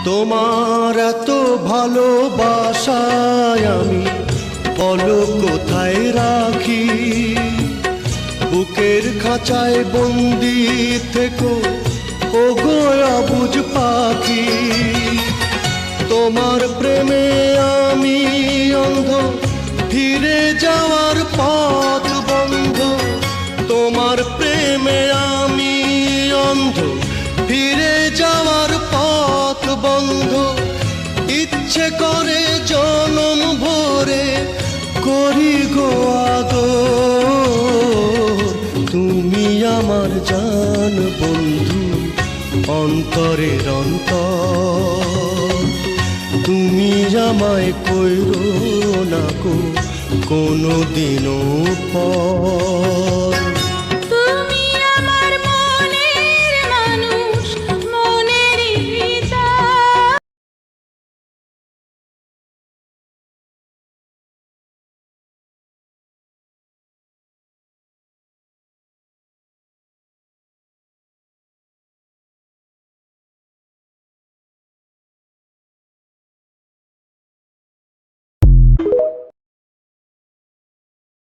তোমার এত ভালোবাসায় আমি বলো কোথায় রাখি, বুকের খাঁচায় বন্দি থেকো ওগো অবুঝ পাখি। তোমার প্রেমে আমি অন্ধ, ফিরে যাওয়ার পথ বন্ধ। তোমার প্রেমে আমি অন্ধ, ফিরে যাওয়ার পথ বন্ধ। ইচ্ছে করে জনম ভরে করি গো আদর। তুমি আমার জান বন্ধু, অন্তরের অন্তর। তুমি আমায় কইরো না কো কোনো দিনও পর।